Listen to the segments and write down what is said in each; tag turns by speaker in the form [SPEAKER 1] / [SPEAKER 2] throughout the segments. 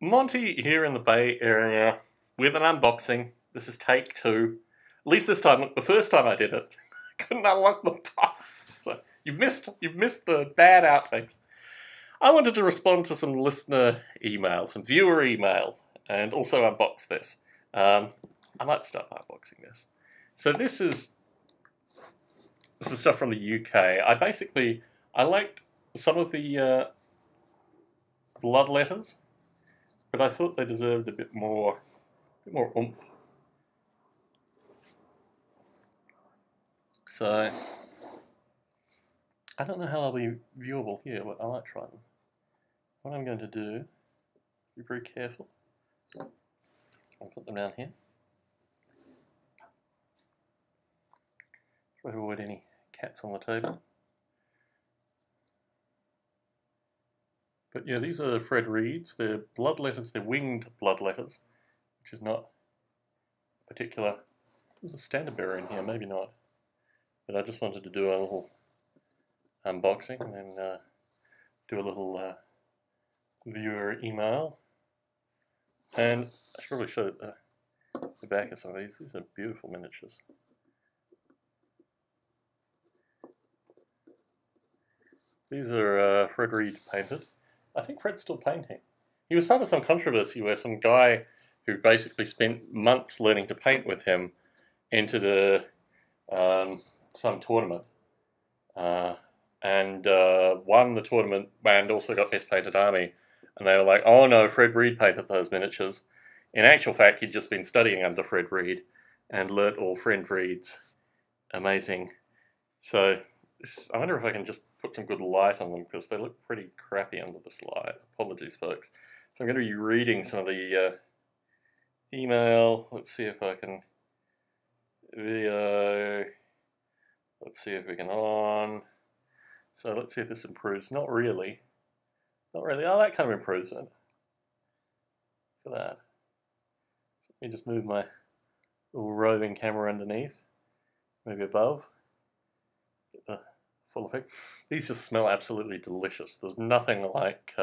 [SPEAKER 1] Monty here in the Bay Area with an unboxing. This is take 2. At least this time. Look, the first time I did it, I couldn't unlock the box. So you've missed the bad outtakes. I wanted to respond to some listener email, some viewer email, and also unbox this. I might start unboxing this. So this is some stuff from the UK. I liked some of the blood letters, but I thought they deserved a bit more oomph. So I don't know how they'll be viewable here, but I might try them. What I'm going to do, be very careful. I'll put them down here. Try to avoid any cats on the table. But yeah, these are Fred Reed's. They're blood letters, they're winged blood letters, which is not particular. There's a standard bearer in here, maybe not. But I just wanted to do a little unboxing and then do a little viewer email. And I should probably show the back of some of these. These are beautiful miniatures. These are Fred Reed painted. I think Fred's still painting. He was part of some controversy where some guy who basically spent months learning to paint with him entered some tournament and won the tournament and also got Best Painted Army. And they were like, oh no, Fred Reed painted those miniatures. In actual fact, he'd just been studying under Fred Reed and learnt all Fred Reed's amazing. So I wonder if I can just put some good light on them because they look pretty crappy under this light. Apologies, folks. So I'm going to be reading some of the email. Let's see if I can video. Let's see if we can on. So let's see if this improves. Not really. Not really. Oh, that kind of improves it. Look at that. Let me just move my little roving camera underneath. Maybe above. Get the full effect. These just smell absolutely delicious. There's nothing like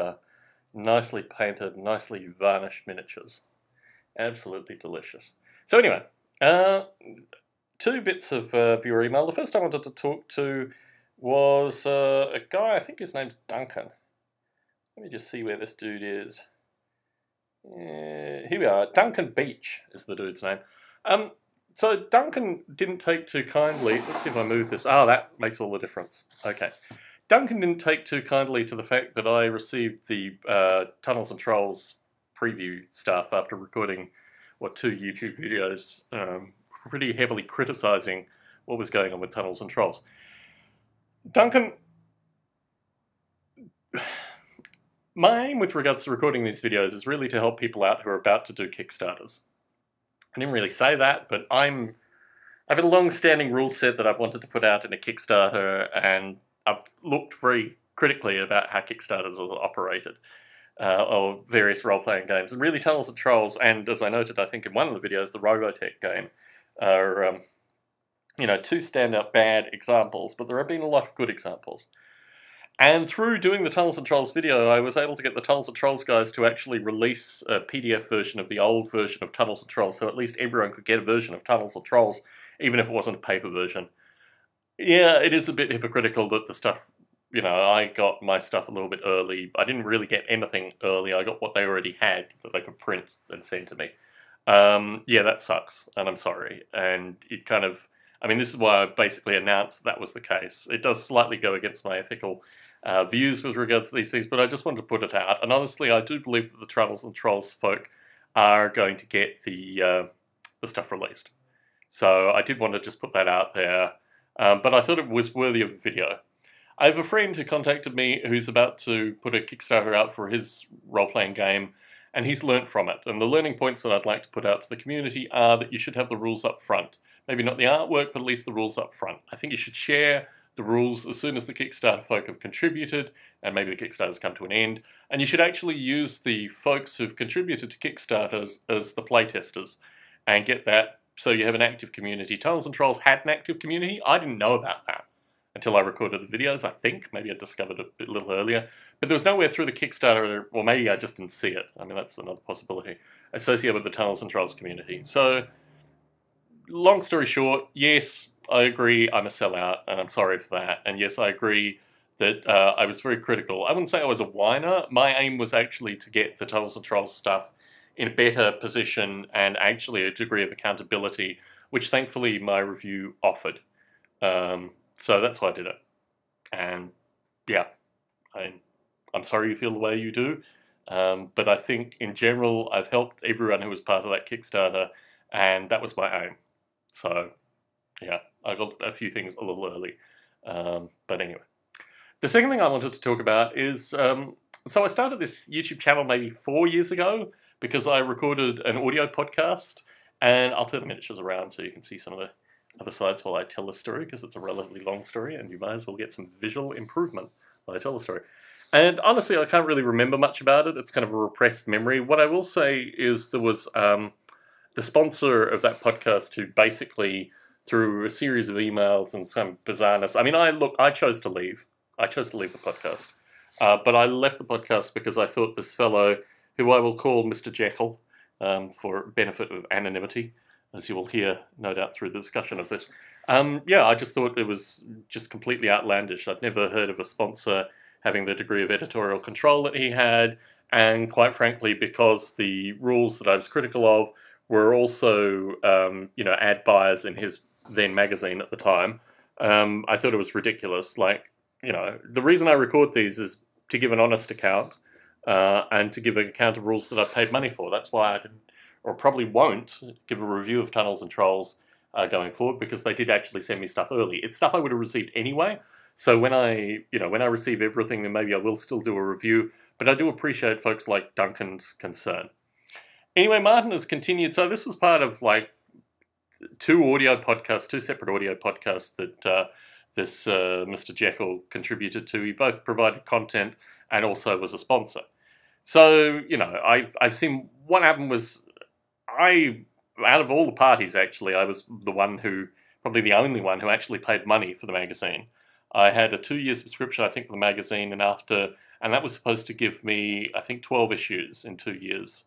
[SPEAKER 1] nicely painted, nicely varnished miniatures. Absolutely delicious. So anyway, 2 bits of viewer email. The first I wanted to talk to was a guy, I think his name's Duncan. Let me just see where this dude is. Here we are. Duncan Beach is the dude's name. So Duncan didn't take too kindly. Let's see if I move this. Ah, that makes all the difference. Okay. Duncan didn't take too kindly to the fact that I received the Tunnels and Trolls preview stuff after recording, 2 YouTube videos pretty heavily criticising what was going on with Tunnels and Trolls. Duncan, my aim with regards to recording these videos is really to help people out who are about to do Kickstarters. I didn't really say that, but I've had a long-standing rule set that I've wanted to put out in a Kickstarter, and I've looked very critically about how Kickstarters are operated, or various role-playing games. And really Tunnels and Trolls, and as I noted, I think in one of the videos, the Robotech game, are 2 standout bad examples, but there have been a lot of good examples. And through doing the Tunnels and Trolls video, I was able to get the Tunnels and Trolls guys to actually release a PDF version of the old version of Tunnels and Trolls, so at least everyone could get a version of Tunnels and Trolls, even if it wasn't a paper version. Yeah, it is a bit hypocritical that the stuff, I got my stuff a little bit early. I didn't really get anything early. I got what they already had that they could print and send to me. Yeah, that sucks, and I'm sorry. And it kind of, this is why I basically announced that was the case. It does slightly go against my ethical views with regards to these things, but I just wanted to put it out. And honestly, I do believe that the Tunnels and Trolls folk are going to get the stuff released. So I did want to just put that out there, but I thought it was worthy of a video. I have a friend who contacted me who's about to put a Kickstarter out for his role-playing game, and he's learnt from it. And the learning points that I'd like to put out to the community are that you should have the rules up front. Maybe not the artwork, but at least the rules up front. I think you should share the rules as soon as the Kickstarter folk have contributed, and maybe the Kickstarter's come to an end. And you should actually use the folks who've contributed to Kickstarters as the playtesters, and get that so you have an active community. Tunnels and Trolls had an active community. I didn't know about that until I recorded the videos, I think. Maybe I discovered it a little earlier. But there was nowhere through the Kickstarter, or maybe I just didn't see it. I mean, that's another possibility, associated with the Tunnels and Trolls community. So, long story short, yes, I agree I'm a sellout, and I'm sorry for that. And yes, I agree that I was very critical. I wouldn't say I was a whiner. My aim was actually to get the Tunnels and Trolls stuff in a better position and actually a degree of accountability, which thankfully my review offered. So that's why I did it. And yeah, I'm sorry you feel the way you do, but I think in general I've helped everyone who was part of that Kickstarter, and that was my aim. So yeah, I got a few things a little early. But anyway. The second thing I wanted to talk about is, so I started this YouTube channel maybe 4 years ago because I recorded an audio podcast, and I'll turn the miniatures around so you can see some of the other slides while I tell the story, because it's a relatively long story and you might as well get some visual improvement while I tell the story. And honestly, I can't really remember much about it. It's kind of a repressed memory. What I will say is there was the sponsor of that podcast who basically, through a series of emails and some bizarreness, I mean, I chose to leave. I chose to leave the podcast. But I left the podcast because I thought this fellow, who I will call Mr. Jekyll, for benefit of anonymity, as you will hear, no doubt, through the discussion of this. Yeah, I just thought it was just completely outlandish. I'd never heard of a sponsor having the degree of editorial control that he had, and quite frankly, because the rules that I was critical of were also, ad buyers in his then magazine at the time, I thought it was ridiculous. Like, the reason I record these is to give an honest account, and to give an account of rules that I paid money for. That's why I didn't, or probably won't, give a review of Tunnels and Trolls going forward, because they did actually send me stuff early. It's stuff I would have received anyway. So when I receive everything, then maybe I will still do a review. But I do appreciate folks like Duncan's concern. Anyway, Martin has continued. So this was part of like two separate audio podcasts that this Mr. Jekyll contributed to. He both provided content and also was a sponsor. So, I've seen what happened was, out of all the parties actually, I was the one who, probably the only one who actually paid money for the magazine. I had a 2-year subscription, I think, for the magazine, and that was supposed to give me, I think, 12 issues in 2 years.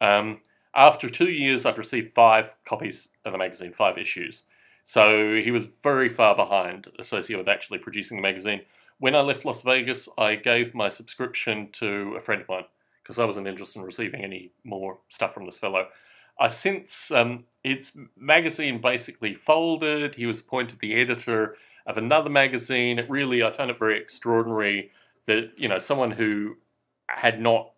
[SPEAKER 1] After 2 years, I'd received 5 copies of the magazine, 5 issues. So he was very far behind associated with actually producing the magazine. When I left Las Vegas, I gave my subscription to a friend of mine because I wasn't interested in receiving any more stuff from this fellow. I've since, its magazine basically folded. He was appointed the editor of another magazine. I found it very extraordinary that, someone who had not,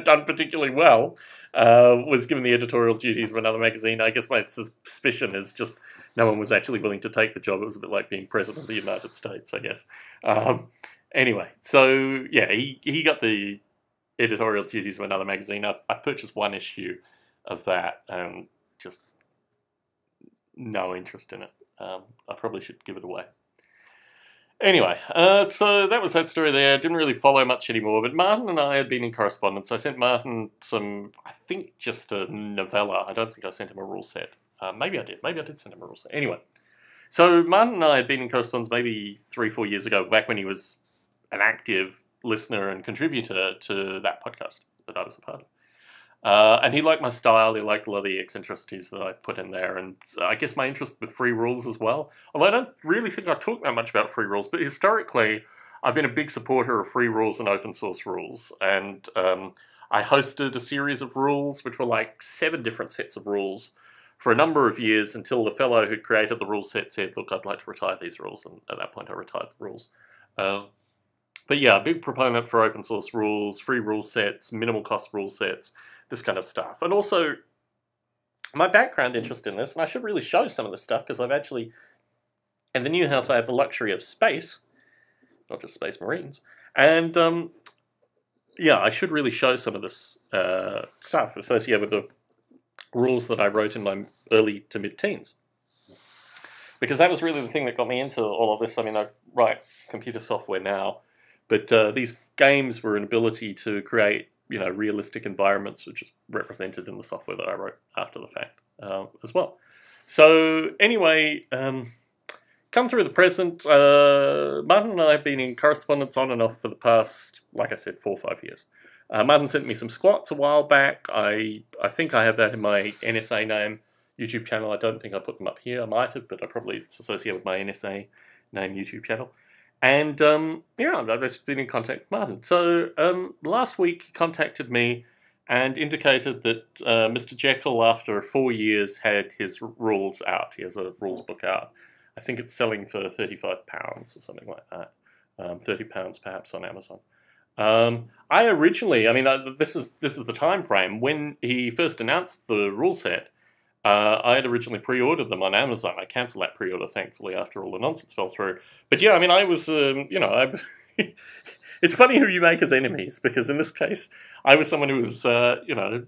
[SPEAKER 1] done particularly well, was given the editorial duties of another magazine. I guess my suspicion is just no one was actually willing to take the job. It was a bit like being president of the United States, I guess. Anyway, so yeah, he got the editorial duties of another magazine. I purchased 1 issue of that and just no interest in it. I probably should give it away. Anyway, so that was that story there. Didn't really follow much anymore, but Martin and I had been in correspondence. I sent Martin I think just a novella. I don't think I sent him a rule set. Maybe I did. Maybe I did send him a rule set. Anyway, so Martin and I had been in correspondence maybe 3-4 years ago, back when he was an active listener and contributor to that podcast that I was a part of. And he liked my style. He liked a lot of the eccentricities that I put in there, and I guess my interest with free rules as well. Although I don't really think I talk that much about free rules, but historically I've been a big supporter of free rules and open source rules. And I hosted a series of rules, which were like 7 different sets of rules for a number of years, until the fellow who created the rule set said, look, I'd like to retire these rules, and at that point I retired the rules. But yeah, a big proponent for open source rules, free rule sets, minimal cost rule sets, this kind of stuff. And also, my background interest in this, and I should really show some of this stuff, because I've actually, in the new house, I have the luxury of space, not just Space Marines, and yeah, I should really show some of this stuff associated with the rules that I wrote in my early to mid-teens. Because that was really the thing that got me into all of this. I mean, I write computer software now, but these games were an ability to create, realistic environments, which is represented in the software that I wrote after the fact as well. So anyway, come through the present. Martin and I have been in correspondence on and off for the past, like I said, 4 or 5 years. Martin sent me some squats a while back. I think I have that in my NSA name YouTube channel. I don't think I put them up here. I might have, but it's associated with my NSA name YouTube channel. And yeah, I've just been in contact with Martin. So last week he contacted me and indicated that Mr. Jekyll, after 4 years, had his rules out. He has a rules book out. I think it's selling for £35 or something like that. £30 perhaps on Amazon. I originally, I mean, this is the time frame when he first announced the rule set. I had originally pre-ordered them on Amazon. I cancelled that pre-order, thankfully, after all the nonsense fell through. But yeah, I mean, I was, you know, it's funny who you make as enemies, because in this case, I was someone who was, you know,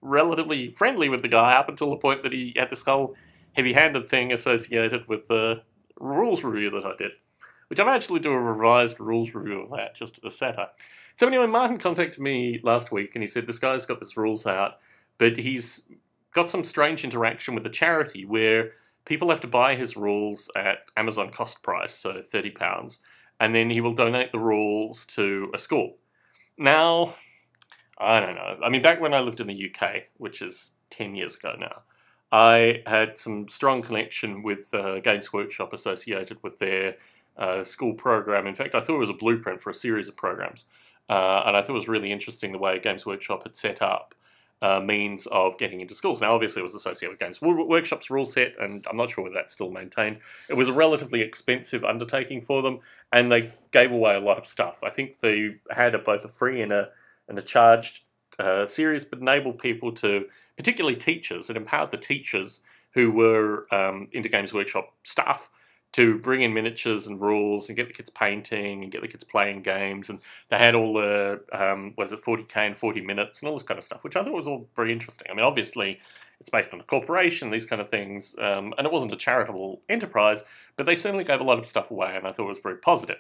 [SPEAKER 1] relatively friendly with the guy up until the point that he had this whole heavy-handed thing associated with the rules review that I did, which I'm actually doing a revised rules review of that, just as a satire. So anyway, Martin contacted me last week, and he said, this guy's got this rules out, but he's got some strange interaction with a charity where people have to buy his rules at Amazon cost price, so £30, and then he will donate the rules to a school. Now, I don't know. I mean, back when I lived in the UK, which is 10 years ago now, I had some strong connection with Games Workshop associated with their school program. In fact, I thought it was a blueprint for a series of programs. And I thought it was really interesting the way Games Workshop had set up means of getting into schools. Now, obviously, it was associated with Games Workshop's rule set, and I'm not sure whether that's still maintained. It was a relatively expensive undertaking for them, and they gave away a lot of stuff. I think they had both a free and a charged series, but enabled people to, particularly teachers, it empowered the teachers who were into Games Workshop staff to bring in miniatures and rules and get the kids painting and get the kids playing games. And they had all the, was it 40k and 40 minutes and all this kind of stuff, which I thought was all very interesting. I mean, obviously, it's based on a corporation, these kind of things, and it wasn't a charitable enterprise, but they certainly gave a lot of stuff away, and I thought it was very positive.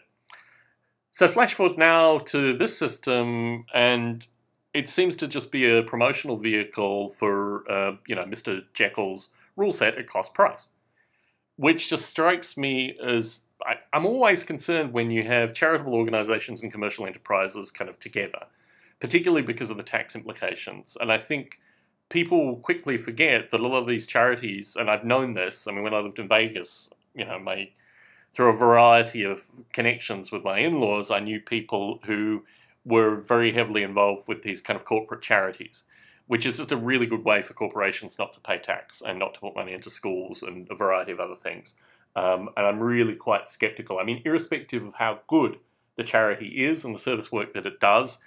[SPEAKER 1] So flash forward now to this system, and it seems to just be a promotional vehicle for, you know, Mr. Jekyll's rule set at cost price, which just strikes me as, I'm always concerned when you have charitable organisations and commercial enterprises kind of together, particularly because of the tax implications. And I think people quickly forget that a lot of these charities, and I've known this, I mean, when I lived in Vegas, you know, through a variety of connections with my in-laws, I knew people who were very heavily involved with these kind of corporate charities, which is just a really good way for corporations not to pay tax and not to put money into schools and a variety of other things. And I'm really quite skeptical. I mean, irrespective of how good the charity is and the service work that it does,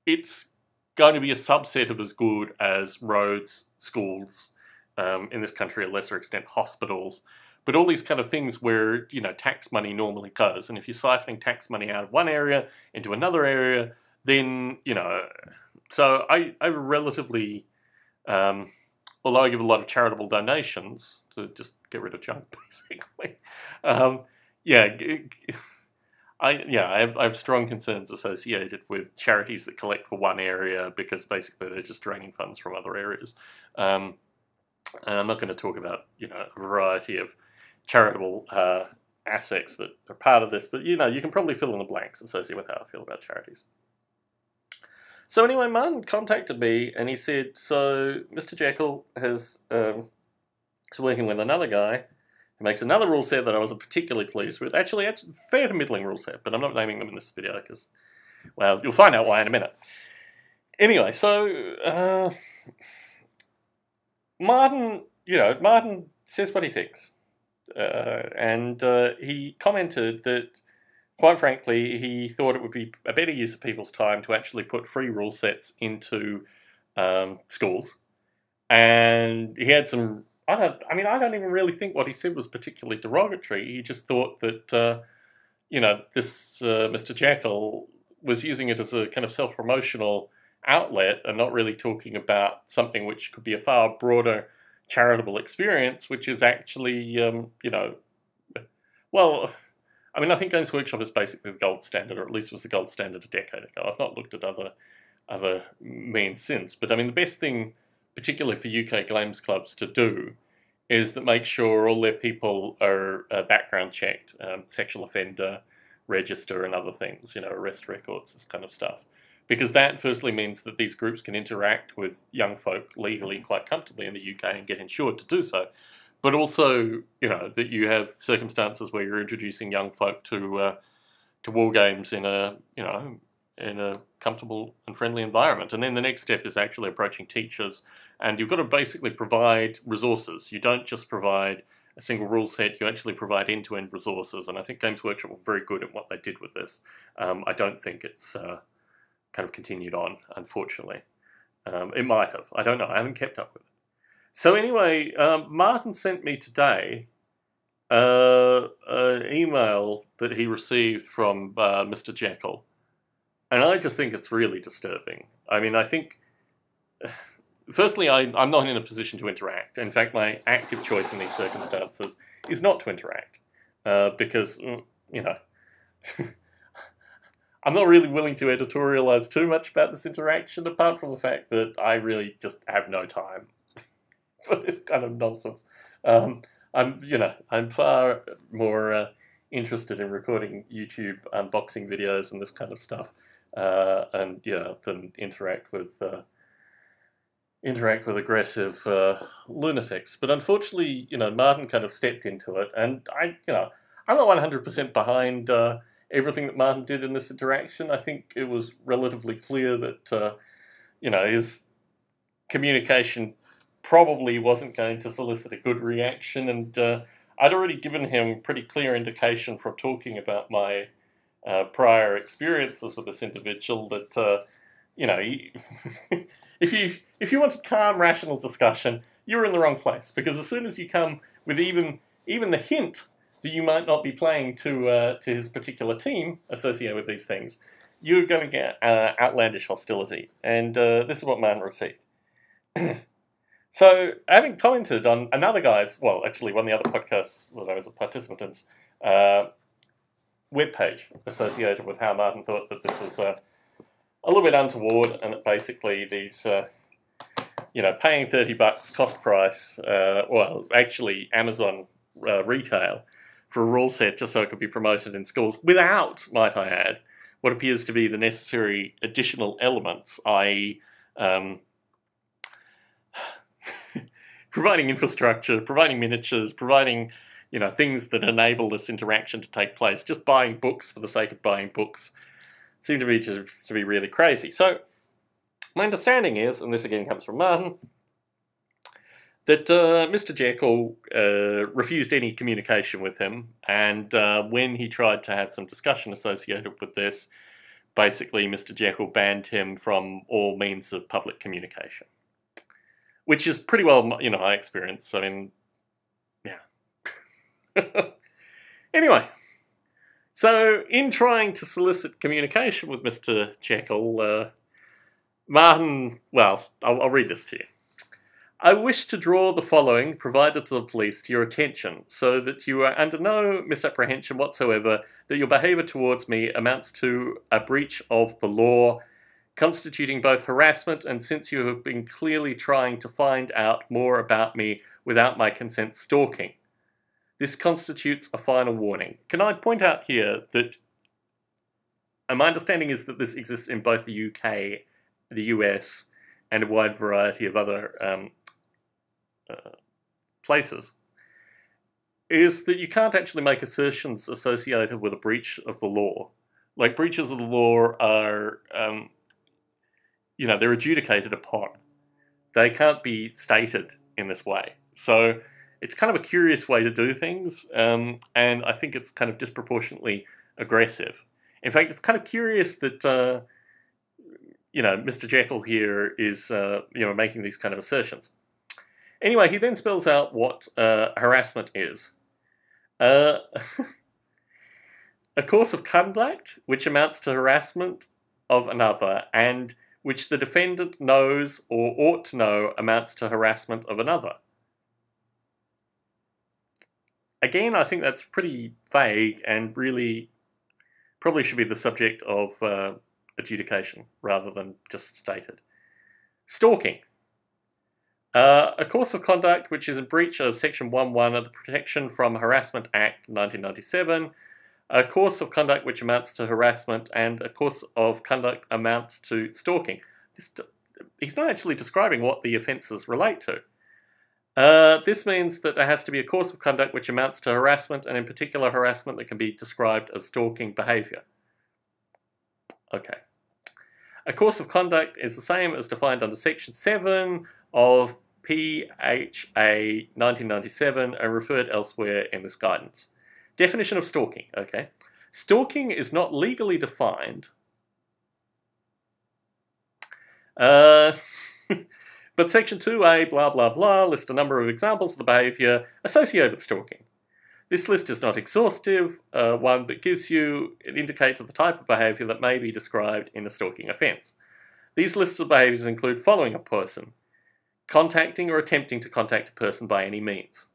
[SPEAKER 1] it's going to be a subset of as good as roads, schools, in this country, a lesser extent, hospitals, but all these kind of things where, you know, tax money normally goes. And if you're siphoning tax money out of one area into another area, then, you know, so I relatively, although I give a lot of charitable donations to just get rid of junk, basically, yeah, I have strong concerns associated with charities that collect for one area because basically they're just draining funds from other areas. And I'm not going to talk about, you know, a variety of charitable aspects that are part of this, but, you know, you can probably fill in the blanks associated with how I feel about charities. So anyway, Martin contacted me and he said, so Mr. Jekyll is working with another guy who makes another rule set that I wasn't particularly pleased with. Actually, it's a fair to middling rule set, but I'm not naming them in this video because, well, you'll find out why in a minute. Anyway, so Martin, you know, Martin says what he thinks. And he commented that, quite frankly, he thought it would be a better use of people's time to actually put free rule sets into schools. And he had some, I don't even really think what he said was particularly derogatory. He just thought that, you know, this Mr. Jekyll was using it as a kind of self-promotional outlet and not really talking about something which could be a far broader charitable experience, which is actually, you know, well, I mean, I think Games Workshop is basically the gold standard, or at least was the gold standard a decade ago. I've not looked at other means since, but I mean, the best thing, particularly for UK games clubs to do, is that make sure all their people are background checked, sexual offender register and other things, arrest records, this kind of stuff. Because that firstly means that these groups can interact with young folk legally quite comfortably in the UK and get insured to do so. But also, that you have circumstances where you're introducing young folk to war games in a comfortable and friendly environment. And then the next step is actually approaching teachers, and you've got to basically provide resources. You don't just provide a single rule set, you actually provide end-to-end resources, and I think Games Workshop were very good at what they did with this. I don't think it's kind of continued on, unfortunately. It might have. I don't know. I haven't kept up with it. So anyway, Martin sent me today an email that he received from Mr. Jekyll, and I just think it's really disturbing. I mean, I think, firstly, I'm not in a position to interact. In fact, my active choice in these circumstances is not to interact, because, I'm not really willing to editorialize too much about this interaction, apart from the fact that I really just have no time for this kind of nonsense. I'm far more interested in recording YouTube unboxing videos and this kind of stuff, than interact with aggressive lunatics. But unfortunately, Martin kind of stepped into it, and I'm not 100% behind everything that Martin did in this interaction. I think it was relatively clear that his communication probably wasn't going to solicit a good reaction, and I'd already given him pretty clear indication from talking about my prior experiences with this individual that if you wanted calm, rational discussion, you were in the wrong place, because as soon as you come with even the hint that you might not be playing to his particular team associated with these things, you're going to get outlandish hostility, and this is what Martin received. So, having commented on another guy's, well, actually one of the other podcasts where I was a participant webpage associated with how Martin thought that this was a little bit untoward, and that basically these, paying $30 cost price, well, actually Amazon retail for a rule set just so it could be promoted in schools without, might I add, what appears to be the necessary additional elements, i.e., providing infrastructure, providing miniatures, providing things that enable this interaction to take place. Just buying books for the sake of buying books seemed to me to be really crazy. So my understanding is, and this again comes from Martin, that Mr. Jekyll refused any communication with him, and when he tried to have some discussion associated with this, basically Mr. Jekyll banned him from all means of public communication. Which is pretty well, my experience. I mean, yeah. Anyway, so in trying to solicit communication with Mr. Jekyll, Martin, well, I'll read this to you. I wish to draw the following provided to the police to your attention, so that you are under no misapprehension whatsoever that your behaviour towards me amounts to a breach of the law, constituting both harassment and, since you have been clearly trying to find out more about me without my consent, stalking. This constitutes a final warning. Can I point out here that my understanding is that this exists in both the UK, the US, and a wide variety of other places, is that you can't actually make assertions associated with a breach of the law. Like, breaches of the law are they're adjudicated upon. They can't be stated in this way. So it's kind of a curious way to do things, and I think it's kind of disproportionately aggressive. In fact, it's kind of curious that, Mr. Jekyll here is, making these kind of assertions. Anyway, he then spells out what harassment is. A course of conduct which amounts to harassment of another, and which the defendant knows or ought to know amounts to harassment of another. Again, I think that's pretty vague and really probably should be the subject of adjudication rather than just stated. Stalking. A course of conduct which is in breach of Section 1.1 of the Protection from Harassment Act 1997, a course of conduct which amounts to harassment, and a course of conduct amounts to stalking. He's not actually describing what the offences relate to. This means that there has to be a course of conduct which amounts to harassment, and in particular harassment that can be described as stalking behaviour. Okay. A course of conduct is the same as defined under Section 7 of PHA 1997 and referred elsewhere in this guidance. Definition of stalking, okay. Stalking is not legally defined, but Section 2A blah blah blah lists a number of examples of the behaviour associated with stalking. This list is not exhaustive one, but it indicates the type of behaviour that may be described in a stalking offence. These lists of behaviours include following a person, contacting or attempting to contact a person by any means,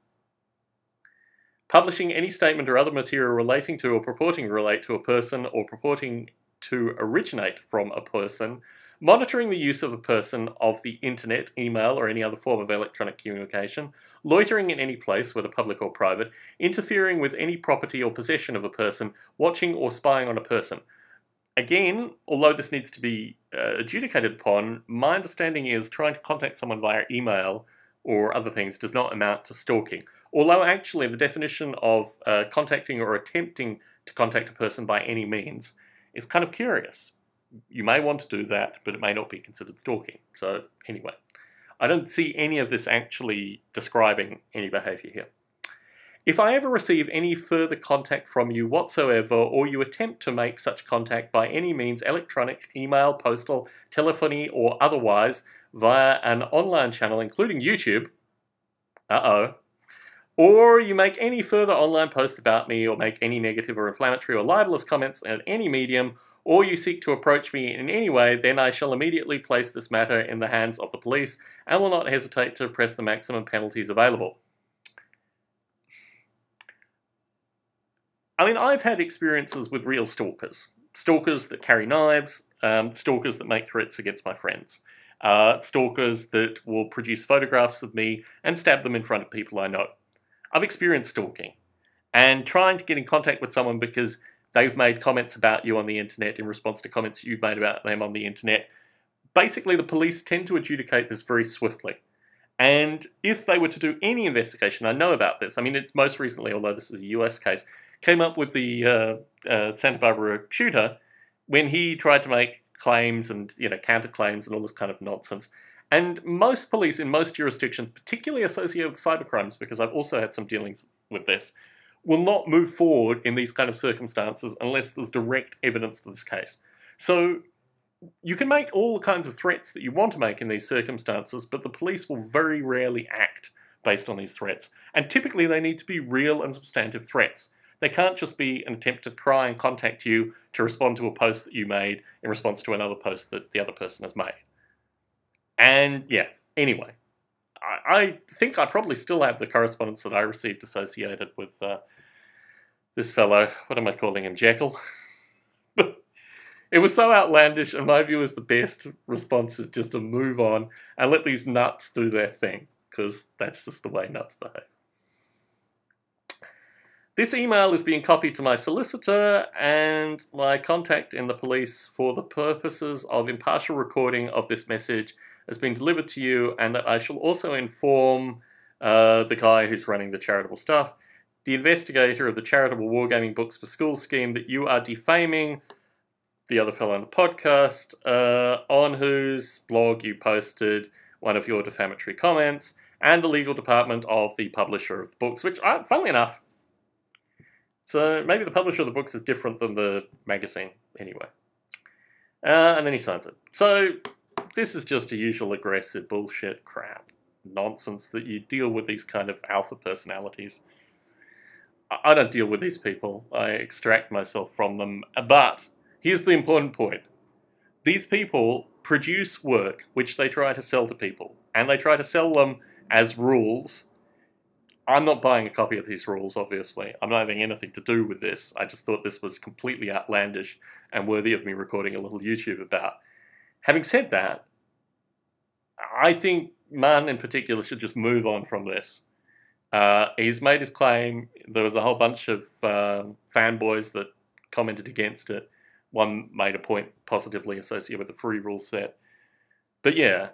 [SPEAKER 1] publishing any statement or other material relating to or purporting to relate to a person or purporting to originate from a person, monitoring the use of a person of the internet, email, or any other form of electronic communication, loitering in any place, whether public or private, interfering with any property or possession of a person, watching or spying on a person. Again, although this needs to be adjudicated upon, my understanding is trying to contact someone via email or other things does not amount to stalking. Although actually the definition of contacting or attempting to contact a person by any means is kind of curious. You may want to do that, but it may not be considered stalking. So anyway, I don't see any of this actually describing any behaviour here. If I ever receive any further contact from you whatsoever, or you attempt to make such contact by any means, electronic, email, postal, telephony, or otherwise, via an online channel, including YouTube, or you make any further online posts about me, or make any negative or inflammatory or libelous comments at any medium, or you seek to approach me in any way, then I shall immediately place this matter in the hands of the police and will not hesitate to press the maximum penalties available. I mean, I've had experiences with real stalkers. Stalkers that carry knives, stalkers that make threats against my friends, stalkers that will produce photographs of me and stab them in front of people I know. I've experienced stalking, and trying to get in contact with someone because they've made comments about you on the internet in response to comments you've made about them on the internet. Basically, the police tend to adjudicate this very swiftly. And if they were to do any investigation, I know about this. I mean, it's most recently, although this is a US case, came up with the Santa Barbara shooter when he tried to make claims and, counterclaims and all this kind of nonsense. And most police in most jurisdictions, particularly associated with cybercrimes, because I've also had some dealings with this, will not move forward in these kind of circumstances unless there's direct evidence to this case. So you can make all the kinds of threats that you want to make in these circumstances, but the police will very rarely act based on these threats. And typically they need to be real and substantive threats. They can't just be an attempt to try and contact you to respond to a post that you made in response to another post that the other person has made. And yeah, anyway, I think I probably still have the correspondence that I received associated with this fellow. What am I calling him? Jekyll? It was so outlandish, and my view is the best response is just to move on and let these nuts do their thing, because that's just the way nuts behave. This email is being copied to my solicitor and my contact in the police for the purposes of impartial recording of this message has been delivered to you, and that I shall also inform the guy who's running the charitable stuff, the investigator of the charitable wargaming books for schools scheme, that you are defaming the other fellow on the podcast, on whose blog you posted one of your defamatory comments, and the legal department of the publisher of the books, which, funnily enough, so maybe the publisher of the books is different than the magazine, anyway. And then he signs it. So this is just a usual aggressive bullshit crap nonsense that you deal with these kind of alpha personalities. I don't deal with these people. I extract myself from them. But here's the important point. These people produce work which they try to sell to people, and they try to sell them as rules. I'm not buying a copy of these rules, obviously. I'm not having anything to do with this. I just thought this was completely outlandish and worthy of me recording a little YouTube about. Having said that, I think Martin in particular should just move on from this. He's made his claim. There was a whole bunch of fanboys that commented against it. One made a point positively associated with the free rule set. But yeah,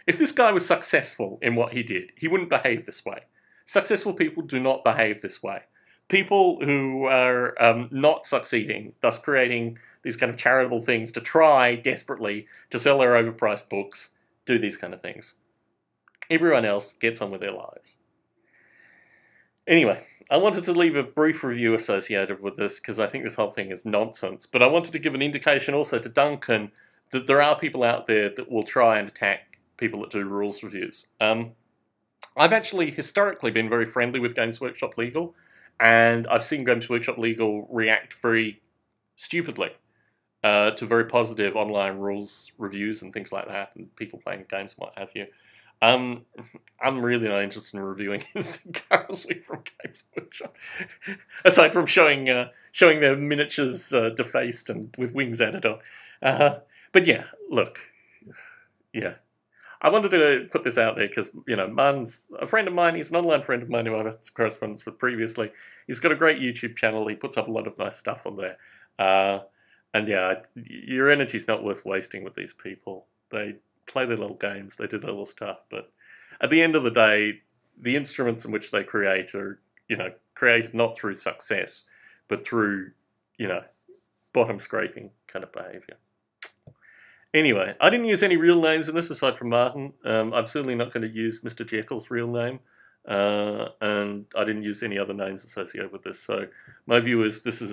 [SPEAKER 1] if this guy was successful in what he did, he wouldn't behave this way. Successful people do not behave this way. People who are not succeeding, thus creating these kind of charitable things to try desperately to sell their overpriced books, do these kind of things. Everyone else gets on with their lives. Anyway, I wanted to leave a brief review associated with this because I think this whole thing is nonsense, but I wanted to give an indication also to Duncan that there are people out there that will try and attack people that do rules reviews. I've actually historically been very friendly with Games Workshop Legal, and I've seen Games Workshop Legal react very stupidly to very positive online rules reviews and things like that, and people playing games and what have you. I'm really not interested in reviewing anything currently from Games Workshop, aside from showing their miniatures defaced and with wings added on. But yeah, look, yeah. I wanted to put this out there because, you know, Martin's a friend of mine. He's an online friend of mine who I've had correspondence with previously. He's got a great YouTube channel. He puts up a lot of nice stuff on there. And yeah, your energy's not worth wasting with these people. They play their little games. They do their little stuff. But at the end of the day, the instruments in which they create are, you know, created not through success, but through, you know, bottom scraping kind of behaviour. Anyway, I didn't use any real names in this aside from Martin. I'm certainly not going to use Mr. Jekyll's real name. And I didn't use any other names associated with this. So my view is this is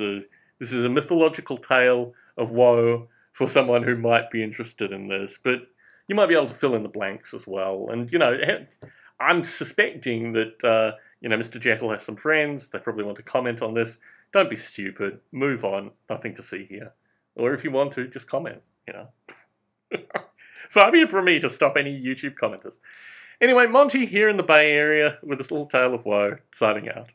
[SPEAKER 1] a mythological tale of woe for someone who might be interested in this. But you might be able to fill in the blanks as well. And, you know, I'm suspecting that, you know, Mr. Jekyll has some friends. They probably want to comment on this. Don't be stupid. Move on. Nothing to see here. Or if you want to, just comment, you know. Far be it from me to stop any YouTube commenters. Anyway, Monty here in the Bay Area with this little tale of woe, signing out.